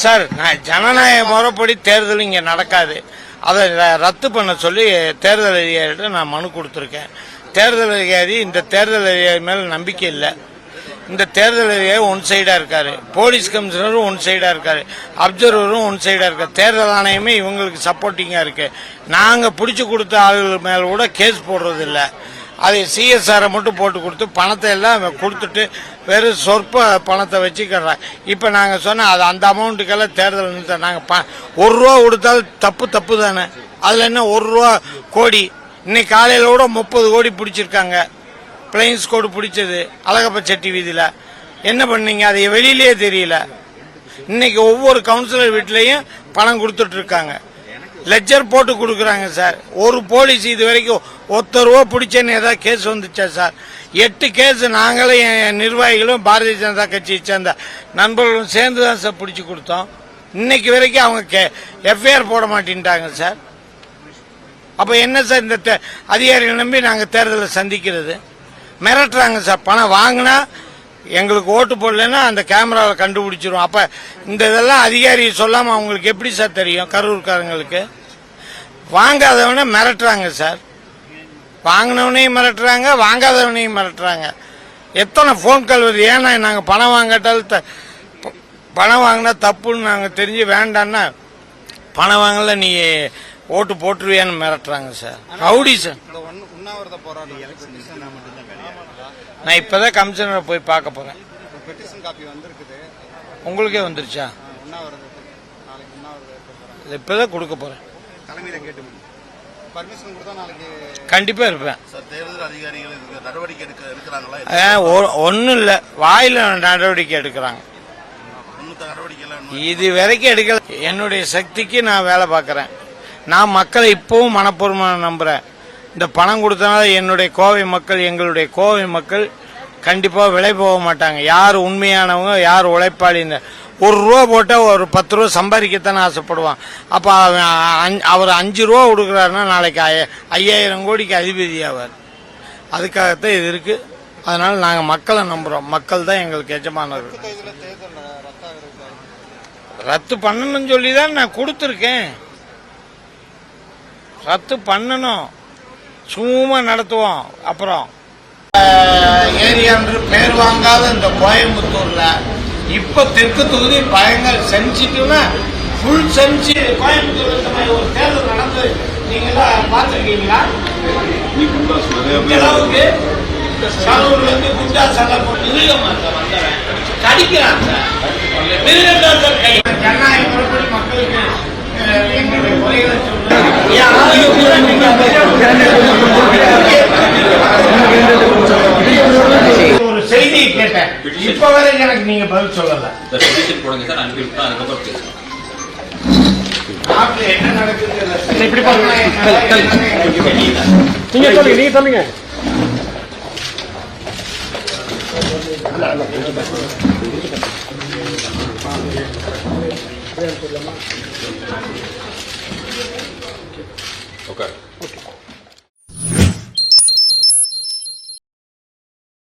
Sir ஜனநாயக முறைப்படி தேர்தல் இங்கே நடக்காது. அதை ரத்து பண்ண சொல்லி தேர்தல் அதிகாரிகிட்ட நான் மனு கொடுத்துருக்கேன். தேர்தல் அதிகாரி இந்த தேர்தல் அதிகாரி மேல நம்பிக்கை இல்லை. இந்த தேர்தல் அதிகாரி ஒன் சைடா இருக்காரு, போலீஸ் கமிஷனரும் ஒன் சைடா இருக்காரு, அப்சர்வரும் ஒன் சைடா இருக்காரு, தேர்தல் ஆணையமே இவங்களுக்கு சப்போர்ட்டிங்கா இருக்கு. நாங்க பிடிச்சு கொடுத்த ஆளுகள் மேல கூட கேஸ் போடுறது இல்லை. அதை சிஎஸ்ஆரை மட்டும் போட்டு கொடுத்து பணத்தை எல்லாம் கொடுத்துட்டு வெறும் சொற்ப பணத்தை வச்சுக்கிறாங்க. இப்போ நாங்கள் சொன்ன அது அந்த அமௌண்ட்டுக்கெல்லாம் தேர்தல் நிறுத்த நாங்கள் ₹1 கொடுத்தாலும் தப்பு தானே. அதில் என்ன ₹1 கோடி இன்னைக்கு காலையில் கூட 30 கோடி பிடிச்சிருக்காங்க. பிளைன்ஸ் கோடு பிடிச்சது அழகப்ப செட்டி வீதியில் என்ன பண்ணீங்க? அது வெளியிலேயே தெரியல. இன்னைக்கு ஒவ்வொரு கவுன்சிலர் வீட்லையும் பணம் கொடுத்துட்டு இருக்காங்க, லெஜர் போட்டு கொடுக்குறாங்க சார். ஒரு போலீஸ் இது வரைக்கும் ₹1 பிடிச்சேன்னு ஏதாவது கேஸ் வந்துச்சா சார்? 8 கேஸ் நாங்களும் என் நிர்வாகிகளும் பாரதிய ஜனதா கட்சியை சேர்ந்த நண்பர்களும் சேர்ந்து தான் சார் பிடிச்சி கொடுத்தோம். இன்னைக்கு வரைக்கும் அவங்க எஃப்ஐஆர் போட மாட்டேன்ட்டாங்க சார். அப்ப என்ன சார் இந்த அதிகாரிகள் நம்பி நாங்கள் தேர்தலை சந்திக்கிறது? மிரட்டுறாங்க சார். பணம் வாங்கினா எங்களுக்கு ஓட்டு போடலன்னா அந்த கேமராவை கண்டுபிடிச்சிரும். அப்ப இந்த இதெல்லாம் அதிகாரி சொல்லாம அவங்களுக்கு எப்படி சார் தெரியும்? கரூர்காரங்களுக்கு வாங்காதவனை மிரட்டுறாங்க சார். வாங்கினவனையும் மிரட்டுறாங்க, வாங்காதவனையும் மிரட்டுறாங்க. எத்தனை போன் கால் வருது? ஏன்னா நாங்கள் பணம் வாங்காட்டாலும் பணம் வாங்கினா தப்புன்னு நாங்கள் தெரிஞ்சு வேண்டான்னா பணம் வாங்கல நீ ஓட்டு போட்டுருவியான்னு மிரட்டுறாங்க சார். Rowdy sir. நான் இப்பதான் கமிஷனரை போய் பார்க்க போறேன். உங்களுக்கே வந்துருச்சா? இப்பதான் கொடுக்க போறேன். கண்டிப்பா இருப்பேன். ஒன்னும் இல்ல, வாயில நடவடிக்கை எடுக்கிறாங்க. இது வரைக்கும் எடுக்கல. என்னுடைய சக்திக்கு நான் வேலை பார்க்கறேன். நான் மக்களை இப்பவும் மனப்பூர்வமாக நம்புறேன். இந்த பணம் கொடுத்தனால என்னுடைய கோவை மக்கள், எங்களுடைய கோவை மக்கள் கண்டிப்பா விலை போக மாட்டாங்க. யார் உண்மையானவங்க, யார் உழைப்பாளின்னு ₹1 போட்டா ஒரு ₹10 சம்பாதிக்கத்தானே ஆசைப்படுவான். அப்ப அவர் ₹5 கொடுக்குறாருன்னா நாளைக்கு 5000 கோடிக்கு அதிபதி ஆவார். அதுக்காகத்தான் இது இருக்கு. அதனால நாங்க மக்களை நம்புறோம். மக்கள் தான் எங்களுக்கு எஜமானர்கள். ரத்து பண்ணணும்னு சொல்லிதான் நான் கொடுத்துருக்கேன். ரத்து பண்ணணும், சும்மா நடத்துவோம். அப்புறம் ஏரியா என்று பேர் வாங்காத இந்த கோயம்புத்தூர்ல இப்ப தெற்கு தொகுதி பயங்கர சென்சிட்டிவ்னா ஃபுல் சென்சி. கோயம்புத்தூர் இந்த மாதிரி ஒரு தேர்தல் நடந்து நீங்க பார்த்துருக்கீங்களா? அளவுக்கு கரூர்ல இருந்து குண்டா சண்டை போட்டு வந்தவன் கடிக்கிறாங்க. மிருகங்கள் கை ஜனநாயக முறைப்படி மக்களுக்கு எங்களுடைய குறைகளை ஒரு செய்தியை கேட்டேன். இப்ப வரை எனக்கு நீங்க பதில் சொல்லல. என்ன நடக்குது? நீங்க சொல்லுங்க. Okay.